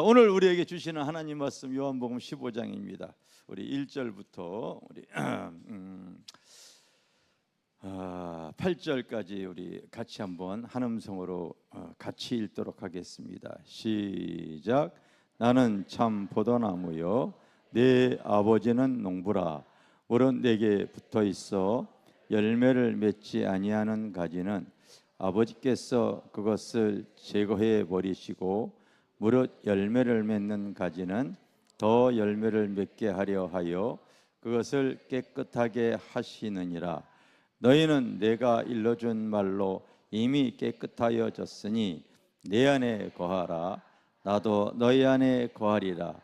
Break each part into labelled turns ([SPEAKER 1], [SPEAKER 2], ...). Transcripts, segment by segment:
[SPEAKER 1] 오늘 우리에게 주시는 하나님 말씀 요한복음 15장입니다. 우리 1절부터 우리 8절까지 우리 같이 한번 한 음성으로 같이 읽도록 하겠습니다. 시작. 나는 참 포도나무요 내 아버지는 농부라. 물은 내게 붙어 있어 열매를 맺지 아니하는 가지는 아버지께서 그것을 제거해 버리시고 무릇 열매를 맺는 가지는 더 열매를 맺게 하려 하여 그것을 깨끗하게 하시느니라. 너희는 내가 일러준 말로 이미 깨끗하여졌으니 내 안에 거하라. 나도 너희 안에 거하리라.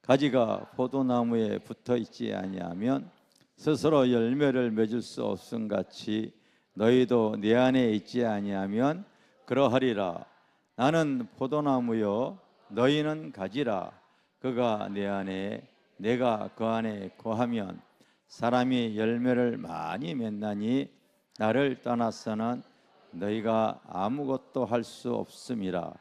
[SPEAKER 1] 가지가 포도나무에 붙어 있지 아니하면 스스로 열매를 맺을 수 없음 같이 너희도 내 안에 있지 아니하면 그러하리라. 나는 포도나무요 너희는 가지라. 그가 내 안에 내가 그 안에 거하면 사람이 열매를 많이 맺나니 나를 떠나서는 너희가 아무것도 할 수 없음이라.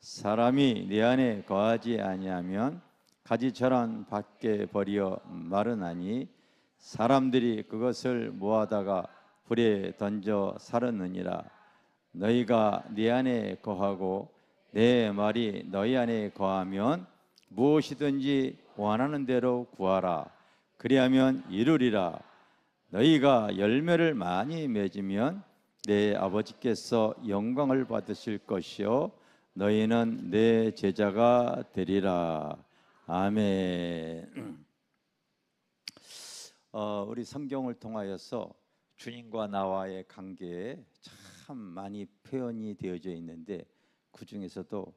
[SPEAKER 1] 사람이 내 안에 거하지 아니하면 가지처럼 밖에 버려 마르나니 사람들이 그것을 모아다가 불에 던져 사르느니라. 너희가 내 안에 거하고 내 말이 너희 안에 거하면 무엇이든지 원하는 대로 구하라. 그리하면 이루리라. 너희가 열매를 많이 맺으면 내 아버지께서 영광을 받으실 것이요 너희는 내 제자가 되리라. 아멘. 우리 성경을 통하여서 주님과 나와의 관계에 참 많이 표현이 되어져 있는데 그 중에서도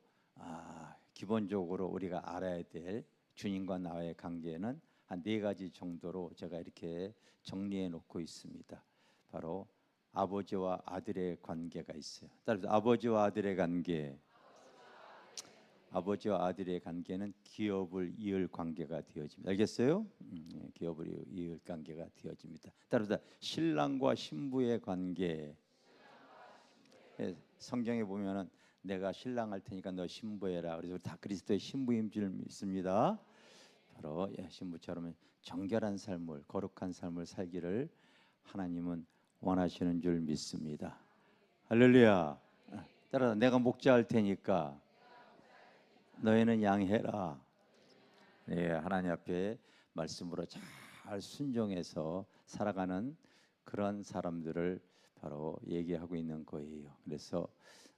[SPEAKER 1] 기본적으로 우리가 알아야 될 주님과 나와의 관계는 한 4가지 정도로 제가 이렇게 정리해 놓고 있습니다. 바로 아버지와 아들의 관계가 있어요. 따라서 아버지와 아들의 관계, 아버지와 아들의 관계는 기업을 이을 관계가 되어집니다. 알겠어요? 기업을 이을 관계가 되어집니다. 따라서 신랑과 신부의 관계, 성경에 보면은 내가 신랑 할 테니까 너 신부해라. 그래서 다 그리스도의 신부인 줄 믿습니다. 바로 신부처럼 정결한 삶을, 거룩한 삶을 살기를 하나님은 원하시는 줄 믿습니다. 할렐루야. 따라서 내가 목자할 테니까 너희는 양해라. 네, 하나님 앞에 말씀으로 잘 순종해서 살아가는 그런 사람들을 바로 얘기하고 있는 거예요. 그래서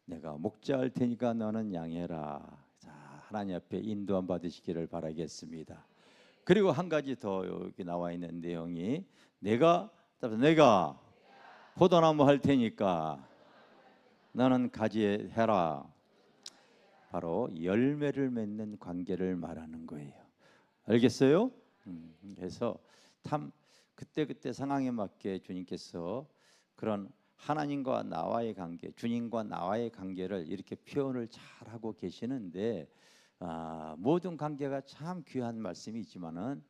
[SPEAKER 1] 내가 목자할 테니까 너는 양해라. 자, 하나님 앞에 인도함 받으시기를 바라겠습니다. 그리고 한 가지 더 여기 나와 있는 내용이 내가 포도나무 할 테니까 너는 가지 해라. 바로 열매를 맺는 관계를 말하는 거예요. 알겠어요? 그래서 참 그때 상황에 맞게 주님께서 그런 하나님과 나와의 관계, 주님과 나와의 관계를 이렇게 표현을 잘하고 계시는데 모든 관계가 참 귀한 말씀이 있지만은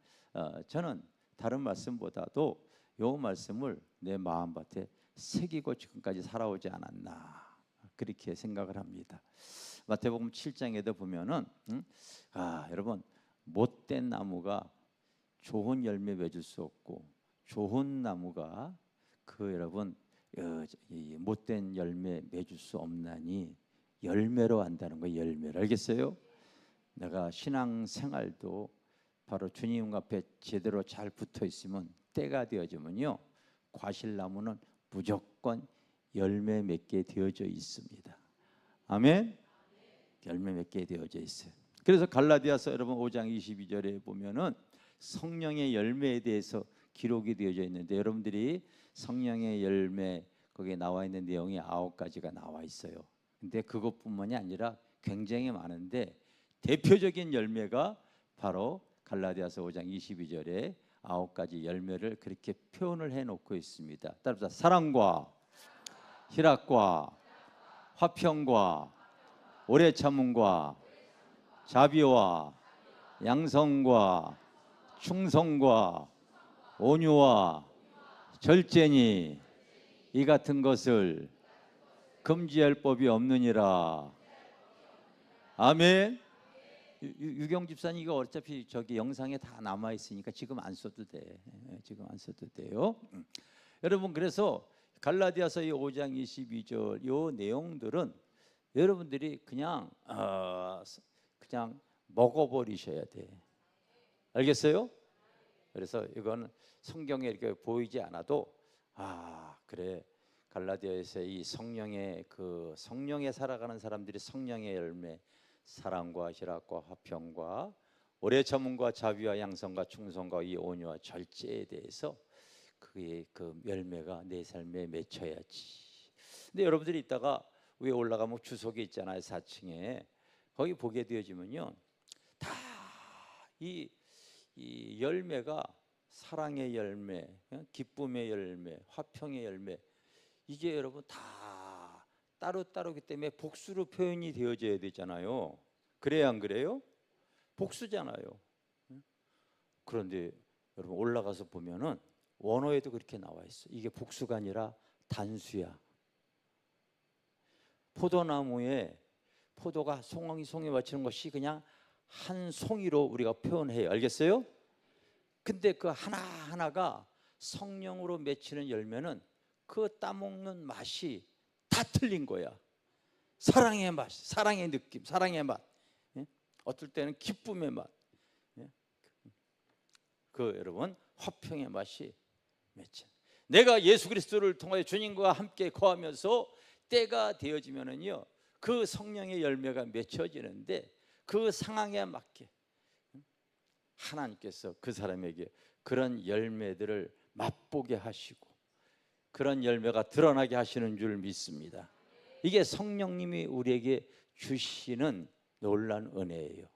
[SPEAKER 1] 저는 다른 말씀보다도 이 말씀을 내 마음밭에 새기고 지금까지 살아오지 않았나 그렇게 생각을 합니다. 마태복음 7장에도 보면은 여러분 못된 나무가 좋은 열매 맺을 수 없고 좋은 나무가 여러분 못된 열매 맺을 수 없나니 열매로 한다는 거예요. 열매로. 알겠어요? 내가 신앙생활도 바로 주님 앞에 제대로 잘 붙어 있으면 때가 되어지면요 과실나무는 무조건 열매 맺게 되어져 있습니다. 아멘. 열매 맺게 되어져 있어요. 그래서 갈라디아서 여러분 5장 22절에 보면은 성령의 열매에 대해서 기록이 되어져 있는데 여러분들이 성령의 열매 거기에 나와 있는 내용이 9가지가 나와 있어요. 근데 그것뿐만이 아니라 굉장히 많은데 대표적인 열매가 바로 갈라디아서 5장 22절에 9가지 열매를 그렇게 표현을 해놓고 있습니다. 따라서 사랑과 희락과 화평과 오래 참음과 자비와 양성과 충성과 온유와 절제니 이 같은 것을 금지할 법이 없느니라. 아멘. 유경 집사님 이거 어차피 저기 영상에 다 남아 있으니까 지금 안 써도 돼. 지금 안 써도 돼요. 여러분, 그래서 갈라디아서 5장 22절 요 내용들은 여러분들이 그냥 먹어버리셔야 돼. 알겠어요? 그래서 이건 성경에 이렇게 보이지 않아도 그래, 갈라디아에서 이 성령의 성령에 살아가는 사람들이 성령의 열매, 사랑과 희락과 화평과 오래 참음과 자비와 양선과 충성과 이 온유와 절제에 대해서 그의 그 열매가 내 삶에 맺혀야지. 근데 여러분들이 이따가 위에 올라가면 주석이 있잖아요. 4층에 거기 보게 되어지면요, 다 이 열매가 사랑의 열매, 기쁨의 열매, 화평의 열매, 이게 여러분 다 따로따로기 때문에 복수로 표현이 되어져야 되잖아요. 그래야 안 그래요? 복수잖아요. 그런데 여러분 올라가서 보면은 원어에도 그렇게 나와 있어. 이게 복수가 아니라 단수야. 포도나무에 포도가 송이 맞추는 것이 그냥 한 송이로 우리가 표현해요. 알겠어요? 근데 그 하나하나가 성령으로 맺히는 열매는 그 따먹는 맛이 다 틀린 거야. 사랑의 맛, 사랑의 느낌, 사랑의 맛, 어떨 때는 기쁨의 맛, 여러분 화평의 맛이 맺힌. 내가 예수 그리스도를 통하여 주님과 함께 거하면서 때가 되어지면은요, 그 성령의 열매가 맺혀지는데 그 상황에 맞게 하나님께서 그 사람에게 그런 열매들을 맛보게 하시고 그런 열매가 드러나게 하시는 줄 믿습니다. 이게 성령님이 우리에게 주시는 놀라운 은혜예요.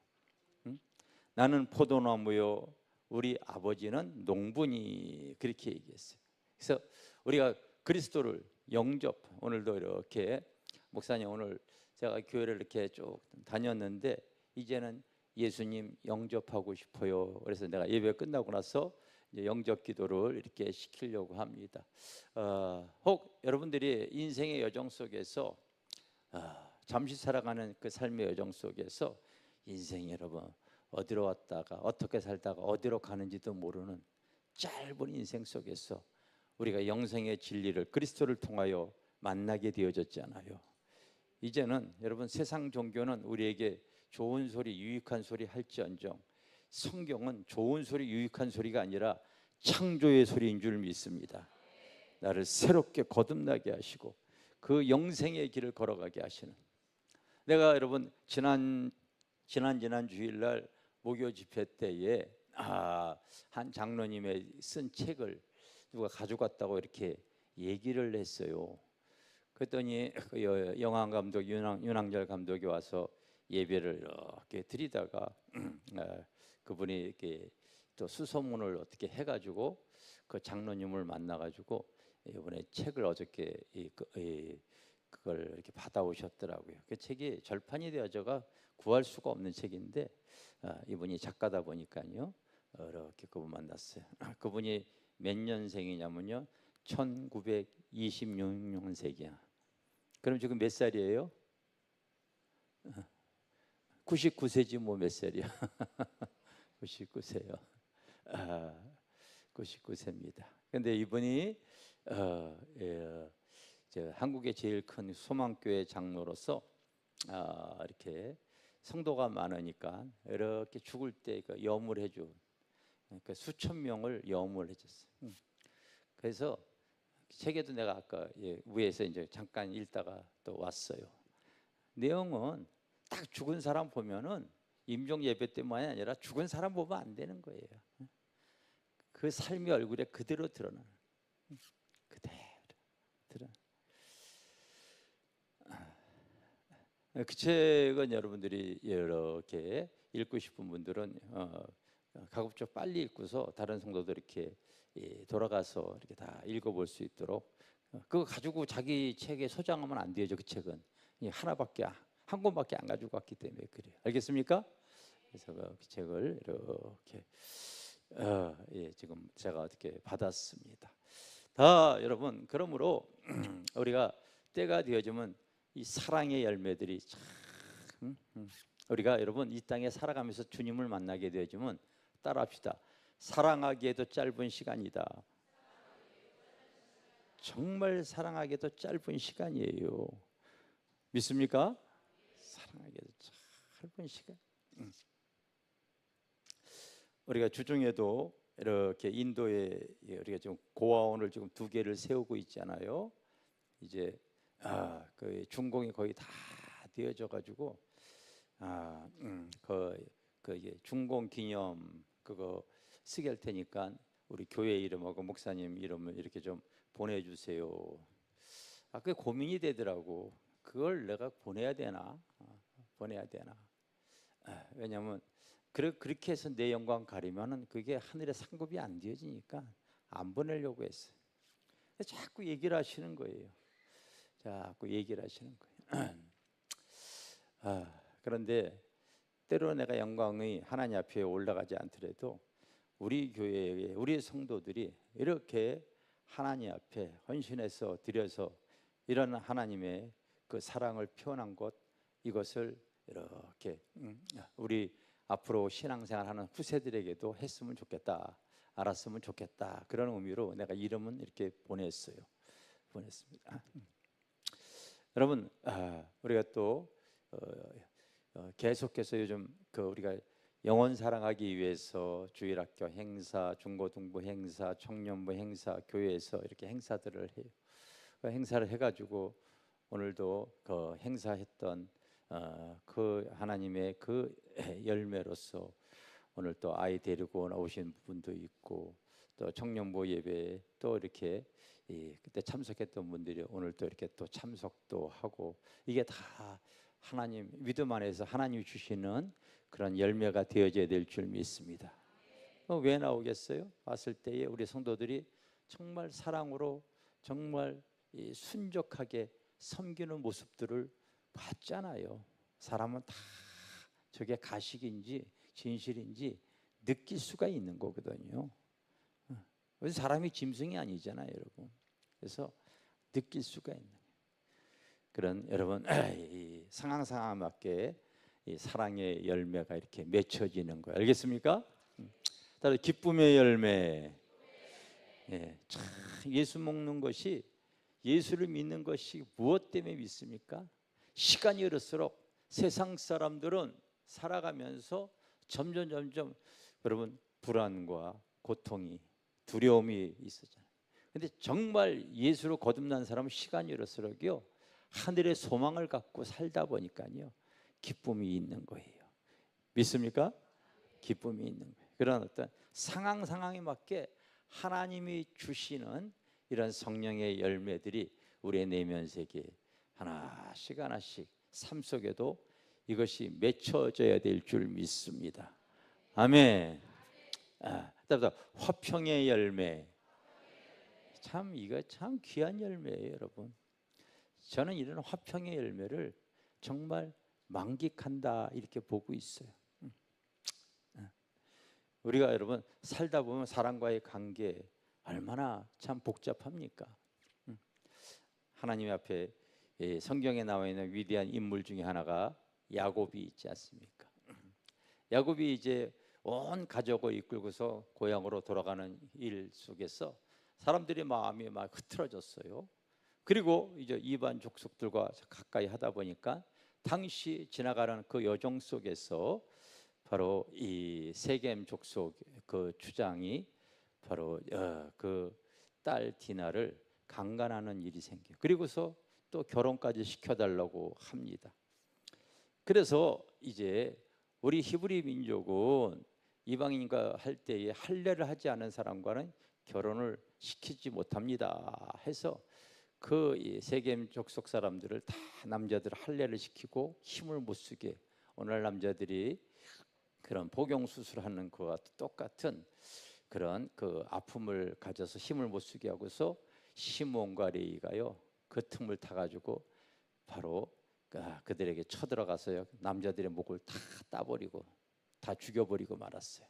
[SPEAKER 1] 나는 포도나무요, 우리 아버지는 농부니, 그렇게 얘기했어요. 그래서 우리가 그리스도를 영접, 오늘도 이렇게 목사님 오늘 제가 교회를 이렇게 쭉 다녔는데 이제는 예수님 영접하고 싶어요. 그래서 내가 예배 끝나고 나서 이제 영접 기도를 이렇게 시키려고 합니다. 혹 여러분들이 인생의 여정 속에서 잠시 살아가는 그 삶의 여정 속에서 인생 여러분 어디로 왔다가 어떻게 살다가 어디로 가는지도 모르는 짧은 인생 속에서 우리가 영생의 진리를 그리스도를 통하여 만나게 되어졌잖아요. 이제는 여러분 세상 종교는 우리에게 좋은 소리, 유익한 소리 할지언정 성경은 좋은 소리, 유익한 소리가 아니라 창조의 소리인 줄 믿습니다. 나를 새롭게 거듭나게 하시고 그 영생의 길을 걸어가게 하시는. 내가 여러분 지난 주일날 목요 집회 때에 한 장로님의 쓴 책을 누가 가져갔다고 이렇게 얘기를 했어요. 그랬더니 영화 감독 윤항열 감독이 와서 예배를 이렇게 드리다가 그분이 이렇게 또 수소문을 어떻게 해가지고 그 장로님을 만나가지고 이번에 책을 어저께 그걸 이렇게 받아오셨더라고요. 그 책이 절판이 되어져가 구할 수가 없는 책인데 이분이 작가다 보니까요 이렇게 그분 만났어요. 그분이 몇 년생이냐면요 1926년생이야. 그럼 지금 몇 살이에요? 99세지 뭐 몇 살이야? 99세요. 99세입니다. 근데 이분이 한국의 제일 큰 소망교회 장로로서 이렇게 성도가 많으니까 이렇게 죽을 때 염을 해줘. 그러니까 수천 명을 염을 해줬어요. 그래서 책에도 내가 아까 위에서 이제 잠깐 읽다가 또 왔어요. 내용은 딱 죽은 사람 보면은 임종 예배 때문이 아니라 죽은 사람 보면 안 되는 거예요. 그 삶의 얼굴에 그대로 드러나는, 그대로 드러나. 그 책은 여러분들이 이렇게 읽고 싶은 분들은 가급적 빨리 읽고서 다른 성도들 이렇게 돌아가서 이렇게 다 읽어볼 수 있도록 그거 가지고 자기 책에 소장하면 안 되죠. 그 책은 하나밖에 한 권밖에 안 가지고 왔기 때문에 그래요. 알겠습니까? 그래서 그 책을 이렇게 지금 제가 어떻게 받았습니다. 다 여러분 그러므로 우리가 때가 되어지면 이 사랑의 열매들이 참 우리가 여러분 이 땅에 살아가면서 주님을 만나게 되어지면 따라합시다. 사랑하기에도 짧은 시간이다. 정말 사랑하기에도 짧은 시간이에요. 믿습니까? 사랑하기에도 짧은 시간. 우리가 주중에도 이렇게 인도에 우리가 지금 고아원을 지금 2개를 세우고 있잖아요. 이제 그 준공이 거의 다 되어져 가지고 이게 준공 기념 그거 쓰게 할 테니까 우리 교회 이름하고 목사님 이름을 이렇게 좀 보내주세요. 그게 고민이 되더라고. 그걸 내가 보내야 되나? 왜냐하면 그렇게 해서 내 영광 가리면은 그게 하늘에 상급이 안 되어지니까 안 보내려고 했어요. 자꾸 얘기를 하시는 거예요. 그런데 때로 내가 영광이 하나님 앞에 올라가지 않더라도 우리 교회에 우리 성도들이 이렇게 하나님 앞에 헌신해서 드려서 이런 하나님의 그 사랑을 표현한 것, 이것을 이렇게 우리 앞으로 신앙생활하는 후세들에게도 했으면 좋겠다, 알았으면 좋겠다, 그런 의미로 내가 이름은 이렇게 보냈습니다. 여러분, 우리가 또 계속해서 요즘 우리가 영혼 사랑하기 위해서 주일학교 행사, 중고등부 행사, 청년부 행사, 교회에서 이렇게 행사들을 해요. 그 행사를 해가지고 오늘도 그 행사했던 그 하나님의 그 열매로서 오늘 또 아이 데리고 나오신 분도 있고, 또 청년부 예배에 또 이렇게 그때 참석했던 분들이 오늘 또 이렇게 또 참석도 하고, 이게 다 하나님 믿음 안에서 하나님이 주시는 그런 열매가 되어져야 될 줄 믿습니다. 왜 나오겠어요? 왔을 때에 우리 성도들이 정말 사랑으로 정말 순적하게 섬기는 모습들을 봤잖아요. 사람은 다 저게 가식인지 진실인지 느낄 수가 있는 거거든요. 그래서 사람이 짐승이 아니잖아요, 여러분. 그래서 느낄 수가 있는 그런, 여러분, 이 상황 맞게 이 사랑의 열매가 이렇게 맺혀지는 거예요. 알겠습니까? 따로 기쁨의 열매. 참 예수 먹는 것이, 예수를 믿는 것이 무엇 때문에 믿습니까? 시간이 흐를수록 세상 사람들은 살아가면서 점점 여러분 불안과 고통이, 두려움이 있었잖아요. 근데 정말 예수로 거듭난 사람은 시간이 흐를수록요 하늘의 소망을 갖고 살다 보니까요 기쁨이 있는 거예요. 믿습니까? 기쁨이 있는 거예요. 그런 어떤 상황에 맞게 하나님이 주시는 이런 성령의 열매들이 우리의 내면 세계에 하나씩 삶 속에도 이것이 맺혀져야 될 줄 믿습니다. 아멘. 화평의 열매. 참 이거 참 귀한 열매예요, 여러분. 저는 이런 화평의 열매를 정말 만끽한다 이렇게 보고 있어요. 우리가 여러분 살다 보면 사람과의 관계 얼마나 참 복잡합니까? 하나님 앞에 성경에 나와 있는 위대한 인물 중에 하나가 야곱이 있지 않습니까? 야곱이 이제 온 가족을 이끌고서 고향으로 돌아가는 일 속에서 사람들이 마음이 막 흐트러졌어요. 그리고 이제 이방 족속들과 가까이 하다 보니까 당시 지나가는 그 여정 속에서 바로 이 세겜 족속 그 주장이 바로 그 딸 디나를 강간하는 일이 생겨요. 그리고서 또 결혼까지 시켜달라고 합니다. 그래서 이제 우리 히브리 민족은 이방인과 할 때에 할례를 하지 않은 사람과는 결혼을 시키지 못합니다 해서 그 세겜 족속 사람들을 다 남자들 할례를 시키고 힘을 못 쓰게, 오늘 남자들이 그런 복용 수술하는 그와 똑같은 그런 그 아픔을 가져서 힘을 못 쓰게 하고서 시몬과 레위가요 그 틈을 타가지고 바로 그들에게 쳐들어가서요 남자들의 목을 다 따버리고 다 죽여버리고 말았어요.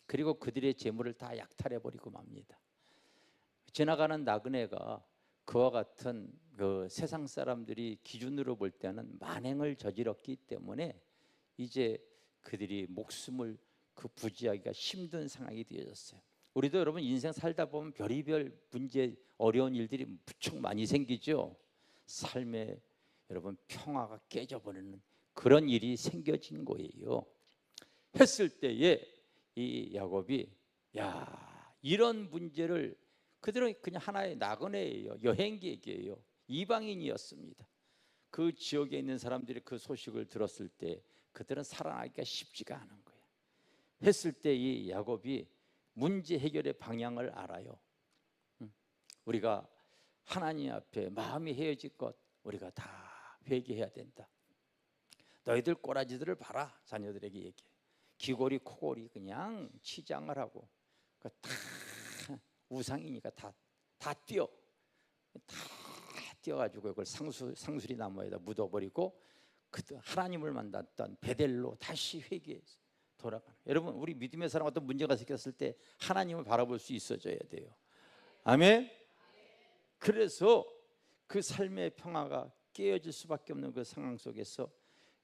[SPEAKER 1] 그리고 그들의 재물을 다 약탈해버리고 맙니다. 지나가는 나그네가 그와 같은 그 세상 사람들이 기준으로 볼 때는 만행을 저질렀기 때문에 이제 그들이 목숨을 부지하기가 힘든 상황이 되어졌어요. 우리도 여러분 인생 살다 보면 별의별 문제, 어려운 일들이 무척 많이 생기죠. 삶에 여러분 평화가 깨져버리는 그런 일이 생겨진 거예요. 했을 때에 이 야곱이 이런 문제를, 그들은 그냥 하나의 나그네예요. 여행객이에요. 이방인이었습니다. 그 지역에 있는 사람들이 그 소식을 들었을 때 그들은 살아나기가 쉽지가 않은 거예요. 했을 때 이 야곱이 문제 해결의 방향을 알아요. 우리가 하나님 앞에 마음이 헤어질 것 우리가 다 회개해야 된다. 너희들 꼬라지들을 봐라. 자녀들에게 얘기해. 귀걸이 코걸이 그냥 치장을 하고 다 우상이니까 다 뛰어가지고 그걸 상수리 나무에다 묻어버리고 하나님을 만났던 베델로 다시 회개해서 돌아가는. 여러분 우리 믿음의 사람 어떤 문제가 생겼을 때 하나님을 바라볼 수 있어져야 돼요. 아멘. 그래서 그 삶의 평화가 깨어질 수밖에 없는 그 상황 속에서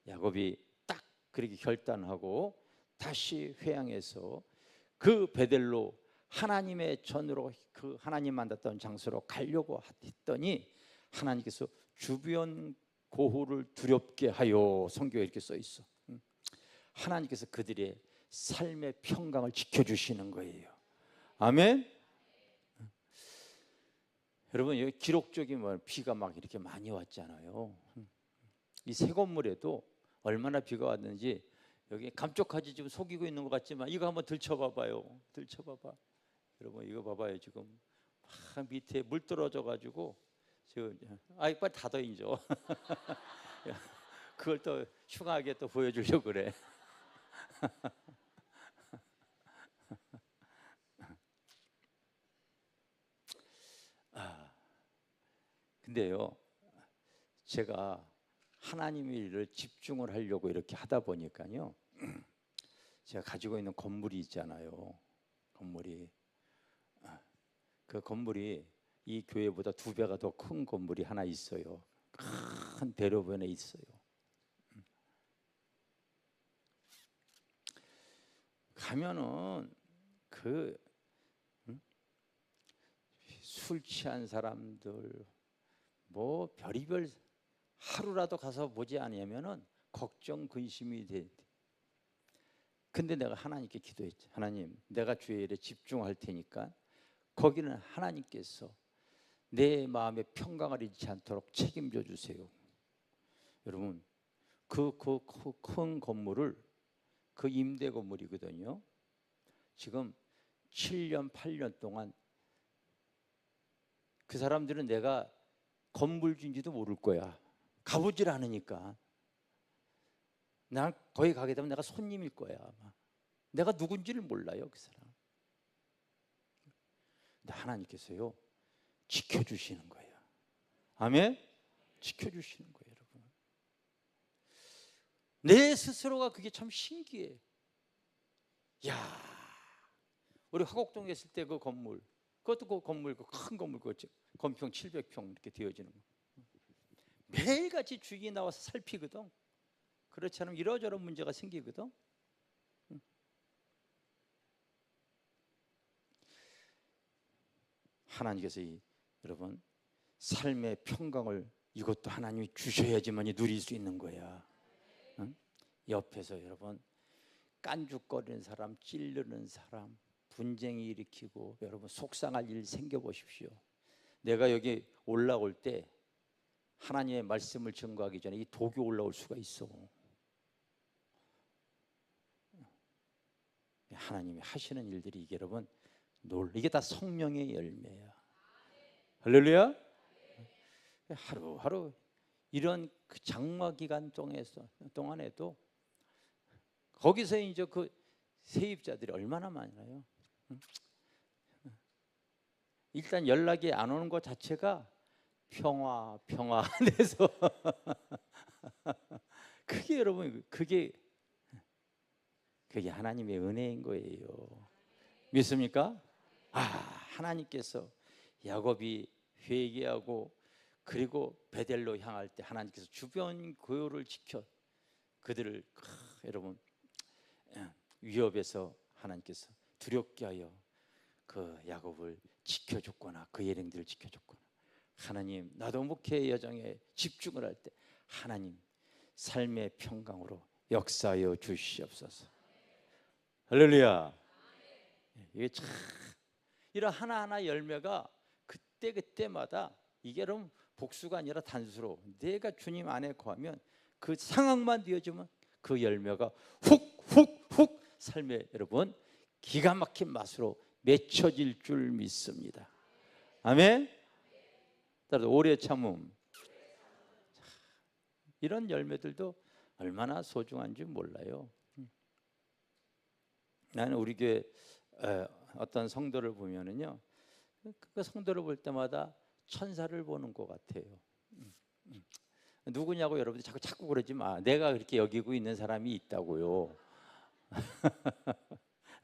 [SPEAKER 1] 야곱이 딱 그렇게 결단하고 다시 회항해서 그 베델로 하나님의 전으로 그 하나님 만났던 장소로 가려고 했더니 하나님께서 주변 고호를 두렵게 하여, 성경에 이렇게 써 있어. 하나님께서 그들의 삶의 평강을 지켜주시는 거예요. 아멘. 여러분 여기 기록적인 비가 막 이렇게 많이 왔잖아요. 이 새 건물에도 얼마나 비가 왔는지 여기 감쪽하지 지금 속이고 있는 것 같지만 이거 한번 들춰봐봐요. 들춰봐봐. 여러분 이거 봐봐요. 지금 막 밑에 물 떨어져 가지고 지금 빨리 닫아 인죠. 그걸 또 흉하게 또 보여주려고 그래. 근데요, 제가 하나님의 일을 집중을 하려고 이렇게 하다 보니까요, 제가 가지고 있는 건물이 있잖아요. 건물이 그 건물이 이 교회보다 2배가 더 큰 건물이 하나 있어요. 큰 대로변에 있어요. 가면은 술 취한 사람들 뭐 별의별 하루라도 가서 보지 않으면은 걱정 근심이 돼. 근데 내가 하나님께 기도했지. 하나님, 내가 주의 일에 집중할 테니까 거기는 하나님께서 내 마음의 평강을 잃지 않도록 책임져 주세요. 여러분 그 큰 건물을, 그 임대 건물이거든요. 지금 7년 8년 동안 그 사람들은 내가 건물주인지도 모를 거야. 가보질 않으니까. 난 거기 가게 되면 내가 손님일 거야 아마. 내가 누군지를 몰라요 그 사람. 근데 하나님께서요 지켜주시는 거예요. 아멘. 지켜주시는 거예요 여러분. 내 스스로가 그게 참 신기해. 야, 우리 화곡동에 있을 때 그 건물, 그것도 그 건물, 그 큰 건물, 그 건평 700평 이렇게 되어지는 거. 매일같이 주인이 나와서 살피거든. 그렇지 않으면 이러저런 문제가 생기거든. 하나님께서 여러분 삶의 평강을 이것도 하나님이 주셔야지만이 누릴 수 있는 거야. 응? 옆에서 여러분 깐죽거리는 사람, 찌르는 사람, 분쟁이 일으키고 여러분 속상할 일 생겨보십시오. 내가 여기 올라올 때 하나님의 말씀을 증거하기 전에 이 독이 올라올 수가 있어. 하나님이 하시는 일들이 이게 여러분 이게 다 성령의 열매야. 할렐루야. 하루하루 이런 그 장마 기간 동안에도 거기서 이제 그 세입자들이 얼마나 많아요. 일단 연락이 안 오는 것 자체가 평화 안에서 그게 여러분 그게 하나님의 은혜인 거예요. 믿습니까? 하나님께서 야곱이 회개하고 그리고 베델로 향할 때 하나님께서 주변 고요를 지켜 그들을 여러분 위협에서 하나님께서 두렵게 하여 그 야곱을 지켜줬거나 그 일행들을 지켜줬거나, 하나님 나도 목회의 여정에 집중을 할 때 하나님 삶의 평강으로 역사하여 주시옵소서. 할렐루야. 이게 참 이런 하나하나 열매가 그때마다 이게 여러분 복수가 아니라 단수로 내가 주님 안에 거하면 그 상황만 되어주면 그 열매가 훅 삶에 여러분 기가 막힌 맛으로 맺혀질 줄 믿습니다. 아멘. 따라서 오래 참음, 이런 열매들도 얼마나 소중한지 몰라요. 나는 우리 교회 어떤 성도를 보면은요, 그 성도를 볼 때마다 천사를 보는 것 같아요. 누구냐고 여러분들 자꾸 그러지 마. 내가 그렇게 여기고 있는 사람이 있다고요.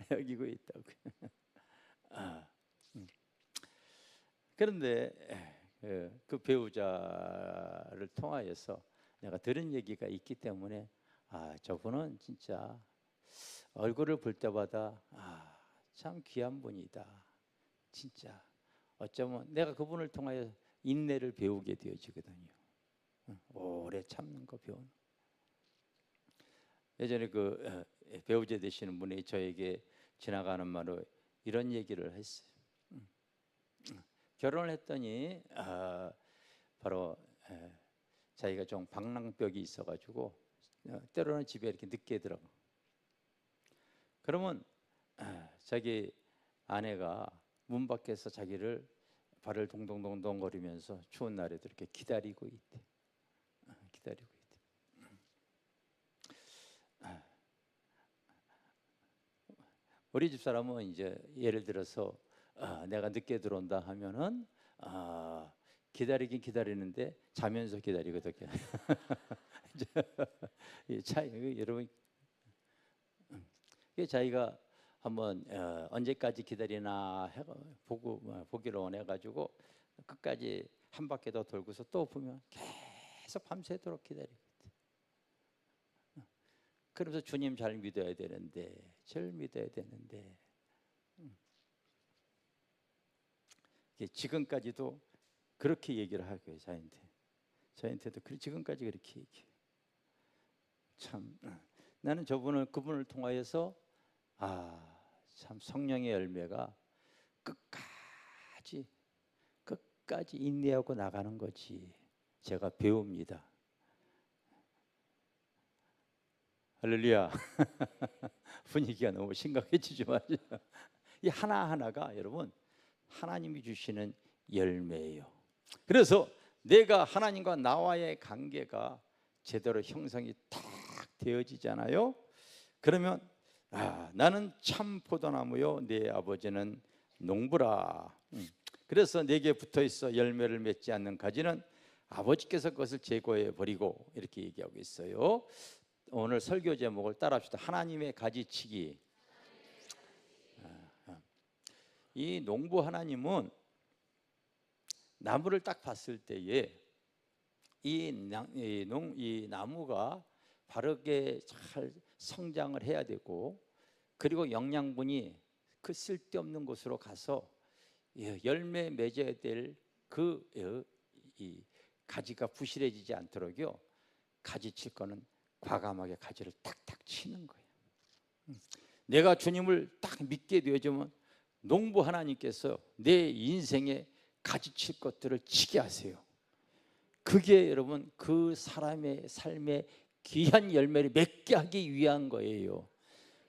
[SPEAKER 1] 여기고 있다고요. 그런데 그 배우자를 통하여서 내가 들은 얘기가 있기 때문에 저분은 진짜 얼굴을 볼 때마다 참 귀한 분이다. 진짜 어쩌면 내가 그분을 통하여 인내를 배우게 되어지거든요. 오래 참는 거 배우는. 예전에 그 배우자 되시는 분이 저에게 지나가는 말로 이런 얘기를 했어요. 결혼을 했더니 바로 자기가 좀 방랑벽이 있어가지고 때로는 집에 이렇게 늦게 들어가. 그러면 자기 아내가 문 밖에서 자기를 발을 동동동동 거리면서 추운 날에도 이렇게 기다리고 있대. 기다리고 있대. 우리 집 사람은 이제 예를 들어서 내가 늦게 들어온다 하면은 기다리긴 기다리는데 자면서 기다리거든요. 차이 여러분, 자기가 한번 언제까지 기다리나 보기로 원해가지고 끝까지 한 바퀴 더 돌고서 또 보면 계속 밤새도록 기다리고 있대. 그러면서 주님 잘 믿어야 되는데, 절 믿어야 되는데, 지금까지도 그렇게 얘기를 하고요. 저한테도 지금까지 그렇게 얘기해요. 참 나는 그분을 통하여서 참 성령의 열매가 끝까지 인내하고 나가는 거지 제가 배웁니다. 할렐루야. 분위기가 너무 심각해지지 마세요. 이 하나하나가 여러분 하나님이 주시는 열매예요. 그래서 내가 하나님과 나와의 관계가 제대로 형성이 딱 되어지잖아요. 그러면 나는 참 포도나무요 내 아버지는 농부라. 그래서 내게 붙어있어 열매를 맺지 않는 가지는 아버지께서 그것을 제거해 버리고, 이렇게 얘기하고 있어요. 오늘 설교 제목을 따라합시다. 하나님의 가지치기. 이 농부 하나님은 나무를 딱 봤을 때에 이 나무가 바르게 잘 성장을 해야 되고, 그리고 영양분이 그 쓸데없는 곳으로 가서 열매 맺어야 될 이 가지가 부실해지지 않도록요, 가지 칠 거는 과감하게 가지를 탁탁 치는 거예요. 내가 주님을 딱 믿게 되어지면 농부 하나님께서 내 인생에 가지 칠 것들을 치게 하세요. 그게 여러분 그 사람의 삶에 귀한 열매를 맺게 하기 위한 거예요.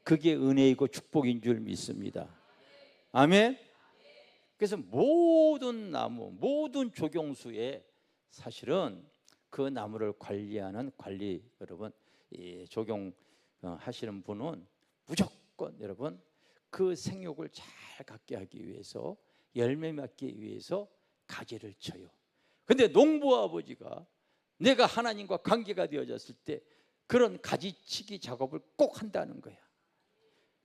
[SPEAKER 1] 그게 은혜이고 축복인 줄 믿습니다. 아멘. 그래서 모든 나무, 모든 조경수에 사실은 그 나무를 관리하는 여러분, 조경하시는 분은 무조건 여러분 그 생육을 잘 갖게 하기 위해서, 열매 맺기 위해서 가지를 쳐요. 근데 농부 아버지가 내가 하나님과 관계가 되어졌을 때 그런 가지치기 작업을 꼭 한다는 거야.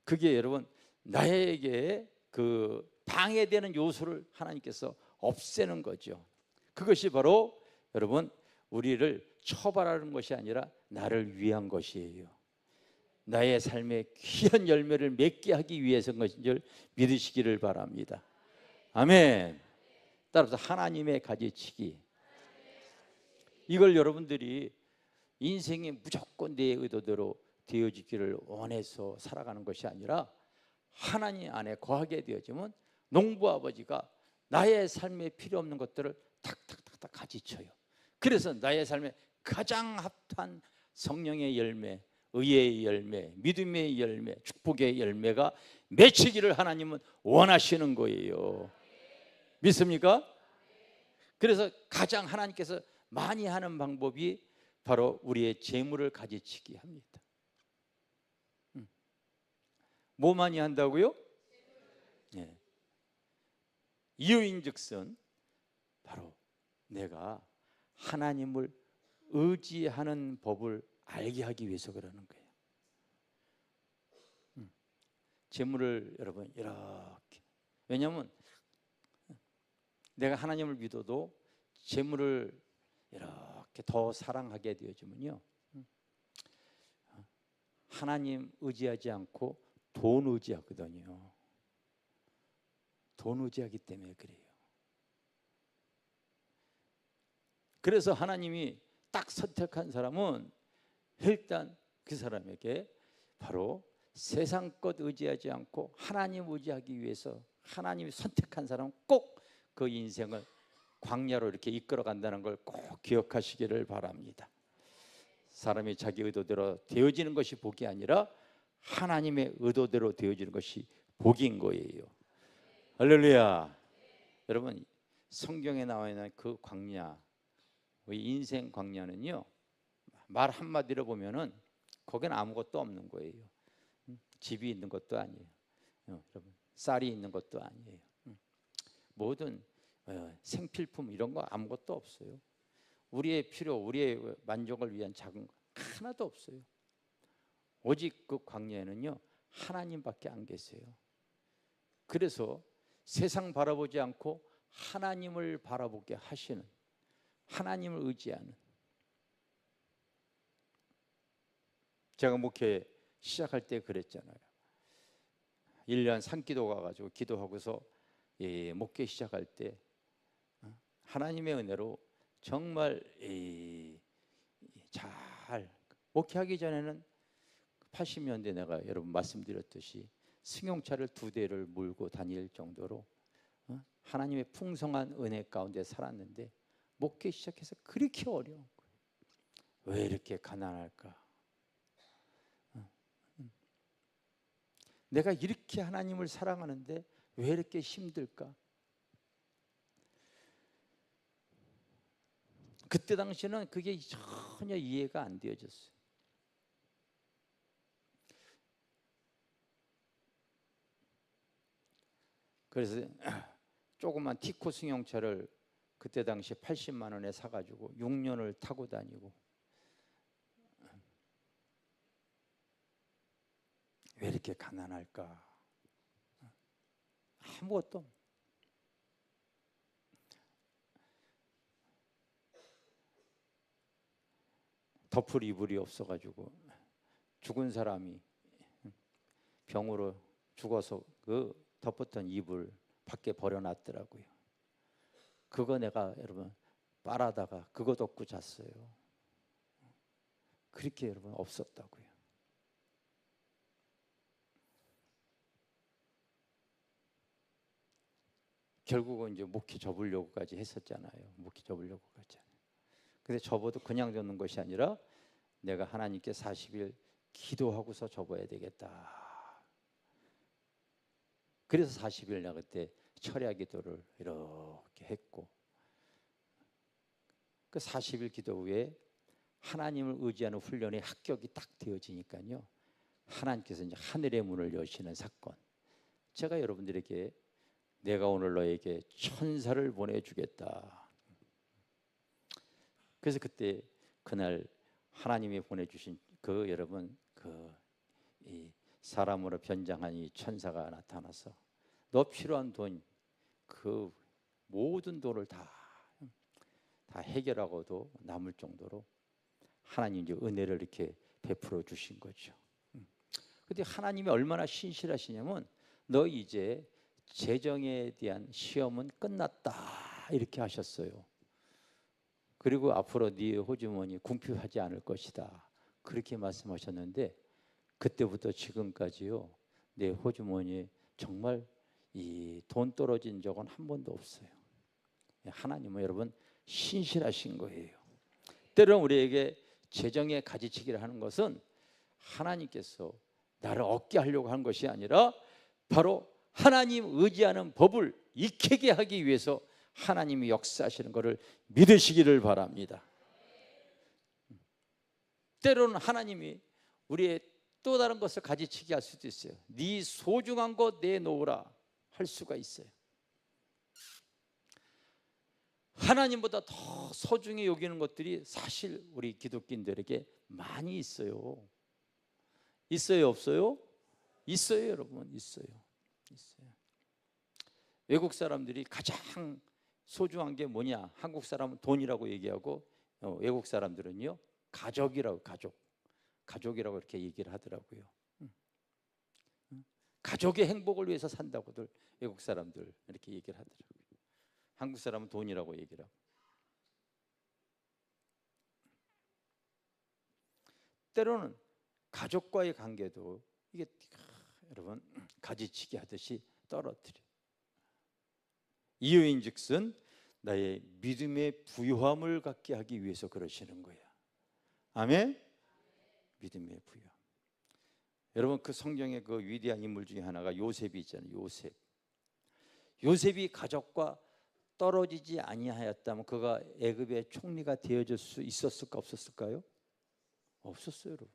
[SPEAKER 1] 그게 여러분 나에게 그 방해되는 요소를 하나님께서 없애는 거죠. 그것이 바로 여러분 우리를 처벌하는 것이 아니라 나를 위한 것이에요. 나의 삶에 귀한 열매를 맺게 하기 위해서인 것인 줄 믿으시기를 바랍니다. 아멘. 따라서 하나님의 가지치기, 이걸 여러분들이 인생이 무조건 내 의도대로 되어지기를 원해서 살아가는 것이 아니라 하나님 안에 거하게 되어지면 농부 아버지가 나의 삶에 필요 없는 것들을 탁탁탁탁 가지쳐요. 그래서 나의 삶에 가장 합한 성령의 열매, 의의 열매, 믿음의 열매, 축복의 열매가 맺히기를 하나님은 원하시는 거예요. 믿습니까? 그래서 가장 하나님께서 많이 하는 방법이 바로 우리의 재물을 가지치기 합니다. 뭐 많이 한다고요? 네. 이유인즉슨 바로 내가 하나님을 의지하는 법을 알게 하기 위해서 그러는 거예요. 재물을 여러분 이렇게, 왜냐하면 내가 하나님을 믿어도 재물을 이렇게 더 사랑하게 되어지면요, 하나님 의지하지 않고 돈 의지하거든요. 돈 의지하기 때문에 그래요. 그래서 하나님이 딱 선택한 사람은 일단 그 사람에게 바로 세상 것 의지하지 않고 하나님 의지하기 위해서 하나님이 선택한 사람은 꼭 그 인생을 광야로 이렇게 이끌어 간다는 걸 꼭 기억하시기를 바랍니다. 사람이 자기 의도대로 되어지는 것이 복이 아니라 하나님의 의도대로 되어지는 것이 복인 거예요. 할렐루야. 여러분, 성경에 나와 있는 그 광야, 인생 광야는요, 말 한마디로 보면은 거기는 아무것도 없는 거예요. 집이 있는 것도 아니에요. 여러분, 쌀이 있는 것도 아니에요. 모든 생필품 이런 거 아무것도 없어요. 우리의 필요, 우리의 만족을 위한 작은 거 하나도 없어요. 오직 그 광야에는요, 하나님밖에 안 계세요. 그래서 세상 바라보지 않고 하나님을 바라보게 하시는, 하나님을 의지하는. 제가 목회 시작할 때 그랬잖아요. 1년 산기도 가가지고 기도하고서 목회 시작할 때 하나님의 은혜로 정말 잘 목회하기 전에는 80년대 내가 여러분 말씀드렸듯이 승용차를 2대를 몰고 다닐 정도로 하나님의 풍성한 은혜 가운데 살았는데 목회 시작해서 그렇게 어려운 거예요. 왜 이렇게 가난할까? 내가 이렇게 하나님을 사랑하는데 왜 이렇게 힘들까? 그때 당시에는 그게 전혀 이해가 안 되어졌어요. 그래서 조그만 티코 승용차를 그때 당시 80만 원에 사가지고 6년을 타고 다니고, 왜 이렇게 가난할까? 아무것도 없는. 덮을 이불이 없어가지고 죽은 사람이 병으로 죽어서 그 덮었던 이불 밖에 버려놨더라고요. 그거 내가 여러분 빨아다가 그거 덮고 잤어요. 그렇게 여러분 없었다고요. 결국은 이제 목회 접으려고까지 했었잖아요. 목회 접으려고까지. 근데 접어도 그냥 접는 것이 아니라 내가 하나님께 40일 기도하고서 접어야 되겠다. 그래서 40일 나 그때 철야 기도를 이렇게 했고, 그 40일 기도 후에 하나님을 의지하는 훈련이 합격이 딱 되어지니까요, 하나님께서 이제 하늘의 문을 여시는 사건. 제가 여러분들에게 내가 오늘 너에게 천사를 보내주겠다. 그래서 그때 그날 하나님이 보내주신 그 여러분 이 사람으로 변장한 이 천사가 나타나서 너 필요한 돈, 그 모든 돈을 다 해결하고도 남을 정도로 하나님 이제 은혜를 이렇게 베풀어 주신 거죠. 근데 하나님이 얼마나 신실하시냐면 너 이제 재정에 대한 시험은 끝났다 이렇게 하셨어요. 그리고 앞으로 네 호주머니 궁핍하지 않을 것이다 그렇게 말씀하셨는데 그때부터 지금까지요 내 호주머니에 정말 이 돈 떨어진 적은 한 번도 없어요. 하나님은 여러분 신실하신 거예요. 때로는 우리에게 재정의 가지치기를 하는 것은 하나님께서 나를 얻게 하려고 하는 것이 아니라 바로 하나님 의지하는 법을 익히게 하기 위해서 하나님이 역사하시는 것을 믿으시기를 바랍니다. 때로는 하나님이 우리의 또 다른 것을 가지치게 할 수도 있어요. 네 소중한 것 내놓으라 할 수가 있어요. 하나님보다 더 소중히 여기는 것들이 사실 우리 기독교인들에게 많이 있어요. 있어요, 없어요? 있어요, 여러분. 있어요. 외국 사람들이 가장 소중한 게 뭐냐? 한국 사람은 돈이라고 얘기하고 외국 사람들은요 가족이라고 가족이라고 이렇게 얘기를 하더라고요. 가족의 행복을 위해서 산다고들 외국 사람들 이렇게 얘기를 하더라고요. 한국 사람은 돈이라고 얘기를 하고. 때로는 가족과의 관계도 이게 여러분 가지치기 하듯이 떨어뜨려. 이유인즉슨 나의 믿음의 부유함을 갖게 하기 위해서 그러시는 거야. 아멘. 믿음의 부유함. 여러분 그 성경의 그 위대한 인물 중에 하나가 요셉이 있잖아요. 요셉이 가족과 떨어지지 아니하였다면 그가 애굽의 총리가 되어질 수 있었을까 없었을까요? 없었어요, 여러분.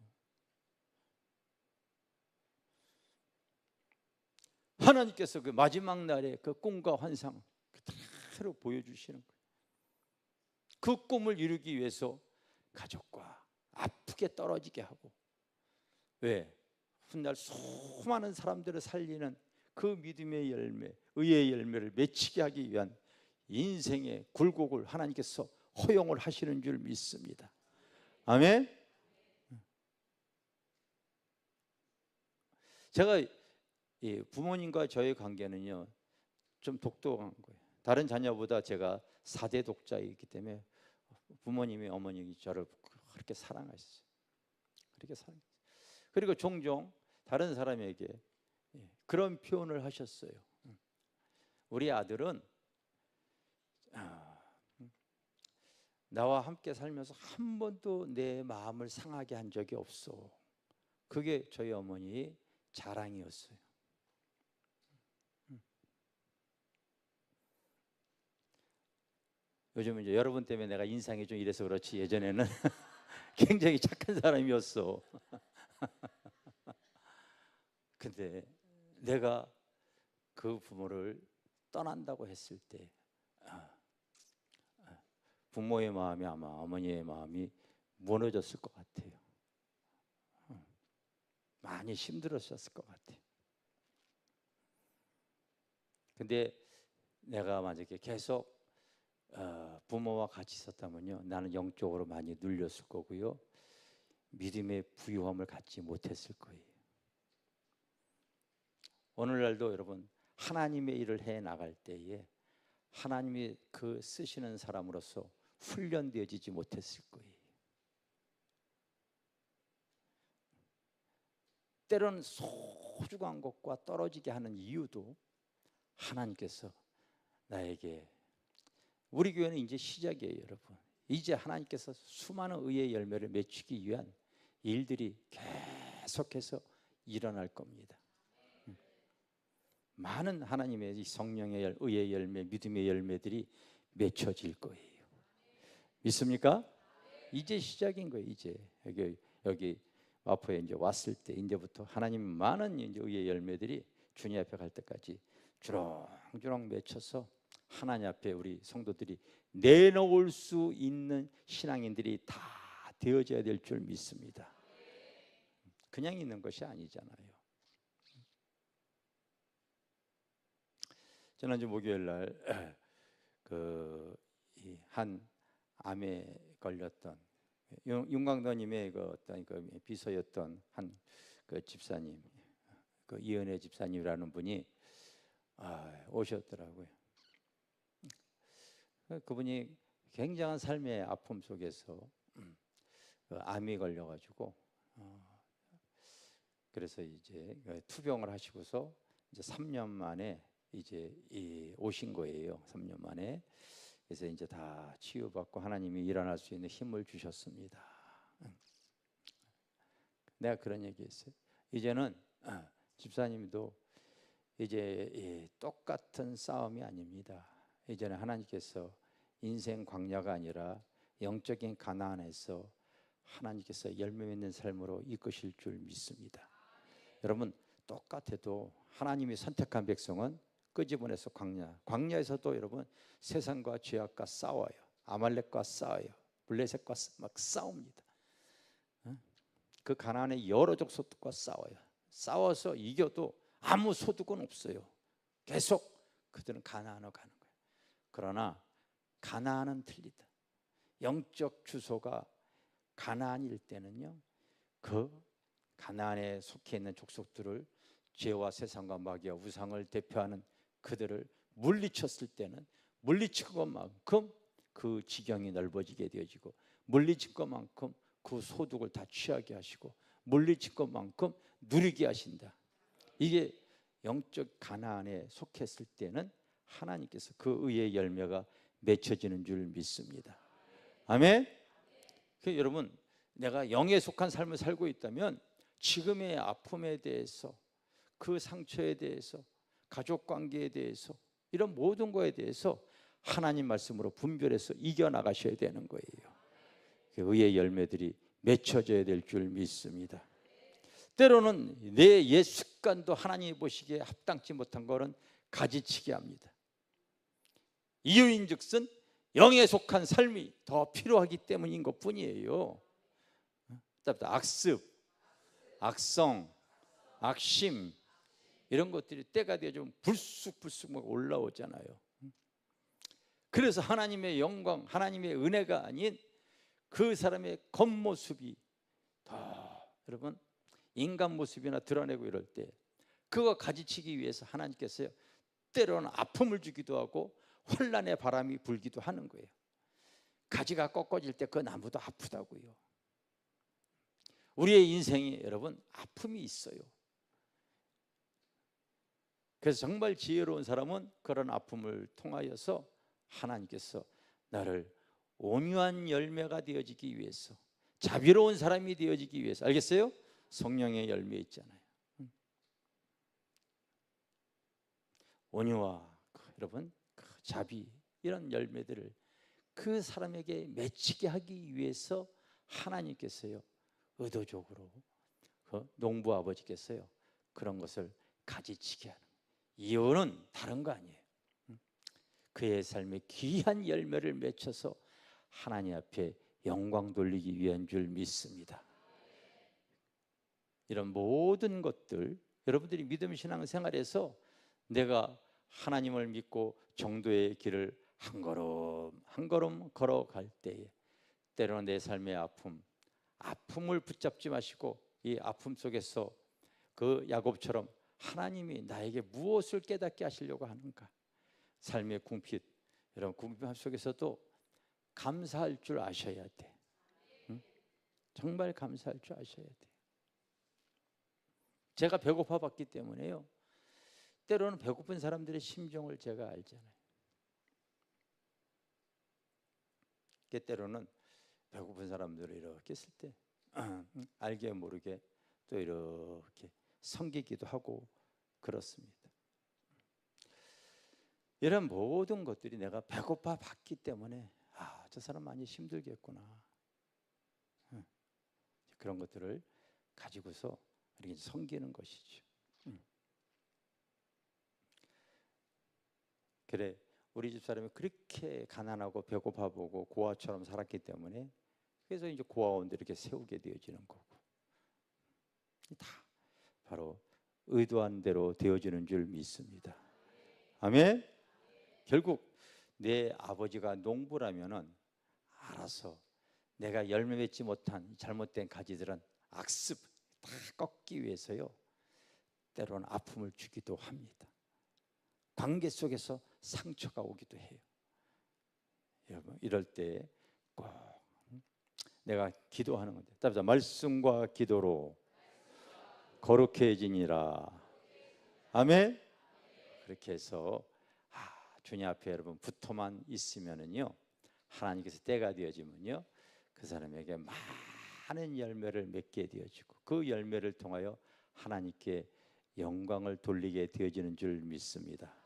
[SPEAKER 1] 하나님께서 그 마지막 날에 그 꿈과 환상 그대로 보여주시는 거예요. 그 꿈을 이루기 위해서 가족과 아프게 떨어지게 하고 왜? 훗날 수많은 사람들을 살리는 그 믿음의 열매, 의의 열매를 맺히게 하기 위한 인생의 굴곡을 하나님께서 허용을 하시는 줄 믿습니다. 아멘. 제가 부모님과 저의 관계는요 좀 독특한 거예요. 다른 자녀보다 제가 4대 독자이기 때문에 부모님이 어머님이 저를 그렇게 사랑하셨어요. 그렇게 사랑했어요. 그리고 종종 다른 사람에게 그런 표현을 하셨어요. 우리 아들은 나와 함께 살면서 한 번도 내 마음을 상하게 한 적이 없어. 그게 저희 어머니의 자랑이었어요. 요즘은 이제 여러분 때문에 내가 인상이 좀 이래서 그렇지 예전에는 굉장히 착한 사람이었어. 근데 내가 그 부모를 떠난다고 했을 때 부모의 마음이 아마 어머니의 마음이 무너졌을 것 같아요. 많이 힘들었을 것 같아요. 근데 내가 만약에 계속 부모와 같이 있었다면요 나는 영적으로 많이 눌렸을 거고요 믿음의 부유함을 갖지 못했을 거예요. 오늘날도 여러분 하나님의 일을 해 나갈 때에 하나님이 그 쓰시는 사람으로서 훈련되어지지 못했을 거예요. 때로는 소중한 것과 떨어지게 하는 이유도 하나님께서 나에게 우리 교회는 이제 시작이에요, 여러분. 이제 하나님께서 수많은 의의 열매를 맺히기 위한 일들이 계속해서 일어날 겁니다. 많은 하나님의 성령의 의의 열매, 믿음의 열매들이 맺혀질 거예요. 믿습니까? 이제 시작인 거예요. 이제 여기 마포에 이제 왔을 때 이제부터 하나님 많은 이제 의의 열매들이 주님 앞에 갈 때까지 주렁주렁 맺혀서 하나님 앞에 우리 성도들이 내놓을 수 있는 신앙인들이 다 되어져야 될 줄 믿습니다. 그냥 있는 것이 아니잖아요. 지난주 목요일 날 한 암에 걸렸던 윤광도님의 그 어떤 그 비서였던 한 그 집사님, 그 이은혜 집사님이라는 분이 오셨더라고요. 그분이 굉장한 삶의 아픔 속에서 그 암이 걸려가지고 그래서 이제 투병을 하시고서 이제 3년 만에 이제 오신 거예요. 3년 만에. 그래서 이제 다 치유받고 하나님이 일어날 수 있는 힘을 주셨습니다. 내가 그런 얘기했어요. 이제는 집사님도 이제 똑같은 싸움이 아닙니다. 이제는 하나님께서 인생 광야가 아니라 영적인 가나안에서 하나님께서 열매 맺는 삶으로 이끄실 줄 믿습니다. 여러분, 똑같아도 하나님이 선택한 백성은 끄집어내서 광야에서도 여러분 세상과 죄악과 싸워요. 아말렉과 싸워요. 블레셋과 막 싸웁니다. 그 가나안의 여러 족속들과 싸워요. 싸워서 이겨도 아무 소득은 없어요. 계속 그들은 가나안으로 가는 거예요. 그러나 가나안은 틀리다. 영적 주소가 가나안일 때는요, 그 가나안에 속해 있는 족속들을 죄와 세상과 마귀와 우상을 대표하는 그들을 물리쳤을 때는 물리친 것만큼 그 지경이 넓어지게 되어지고, 물리친 것만큼 그 소득을 다 취하게 하시고, 물리친 것만큼 누리게 하신다. 이게 영적 가나안에 속했을 때는 하나님께서 그 의의 열매가 맺혀지는 줄 믿습니다. 아멘. 여러분, 내가 영에 속한 삶을 살고 있다면 지금의 아픔에 대해서, 그 상처에 대해서, 가족 관계에 대해서, 이런 모든 거에 대해서 하나님 말씀으로 분별해서 이겨나가셔야 되는 거예요. 의의 열매들이 맺혀져야 될 줄 믿습니다. 때로는 내 옛 습관도 하나님이 보시기에 합당치 못한 것은 가지치게 합니다. 이유인즉슨 영에 속한 삶이 더 필요하기 때문인 것뿐이에요. 악습, 악성, 악심, 이런 것들이 때가 되어지면 불쑥불쑥 올라오잖아요. 그래서 하나님의 영광, 하나님의 은혜가 아닌 그 사람의 겉모습이 더 여러분 인간 모습이나 드러내고 이럴 때 그거 가지치기 위해서 하나님께서요, 때로는 아픔을 주기도 하고 환난의 바람이 불기도 하는 거예요. 가지가 꺾어질 때 그 나무도 아프다고요. 우리의 인생에 여러분 아픔이 있어요. 그래서 정말 지혜로운 사람은 그런 아픔을 통하여서 하나님께서 나를 온유한 열매가 되어지기 위해서, 자비로운 사람이 되어지기 위해서, 알겠어요? 성령의 열매 있잖아요. 온유와 여러분 자비, 이런 열매들을 그 사람에게 맺히게 하기 위해서 하나님께서요 의도적으로 그 농부 아버지께서요 그런 것을 가지치게 하는 이유는 다른 거 아니에요. 그의 삶에 귀한 열매를 맺혀서 하나님 앞에 영광 돌리기 위한 줄 믿습니다. 이런 모든 것들, 여러분들이 믿음 신앙 생활에서 내가 하나님을 믿고 정도의 길을 한 걸음 한 걸음 걸어갈 때에 때로는 내 삶의 아픔을 붙잡지 마시고 이 아픔 속에서 그 야곱처럼 하나님이 나에게 무엇을 깨닫게 하시려고 하는가, 삶의 궁핍, 여러분 궁핍함 속에서도 감사할 줄 아셔야 돼. 정말 감사할 줄 아셔야 돼. 제가 배고파 봤기 때문에요, 때로는 배고픈 사람들의 심정을 제가 알잖아요. 때로는 배고픈 사람들을 이렇게 있을 때 알게 모르게 또 이렇게 섬기기도 하고 그렇습니다. 이런 모든 것들이 내가 배고파 봤기 때문에 저 사람 많이 힘들겠구나, 그런 것들을 가지고서 이렇게 섬기는 것이죠. 그래, 우리 집사람이 그렇게 가난하고 배고파 보고 고아처럼 살았기 때문에 그래서 이제 고아원들 이렇게 세우게 되어지는 거고, 다 바로 의도한 대로 되어지는 줄 믿습니다. 아멘. 결국 내 아버지가 농부라면은 알아서 내가 열매 맺지 못한 잘못된 가지들은 악습, 다 꺾기 위해서요, 때로는 아픔을 주기도 합니다. 관계 속에서 상처가 오기도 해요. 여러분, 이럴 때 꼭 내가 기도하는 건데, 따라서 말씀과 기도로 거룩해지니라. 아멘. 그렇게 해서 주님 앞에 여러분 붙어만 있으면은요, 하나님께서 때가 되어지면요, 그 사람에게 많은 열매를 맺게 되어지고, 그 열매를 통하여 하나님께 영광을 돌리게 되어지는 줄 믿습니다.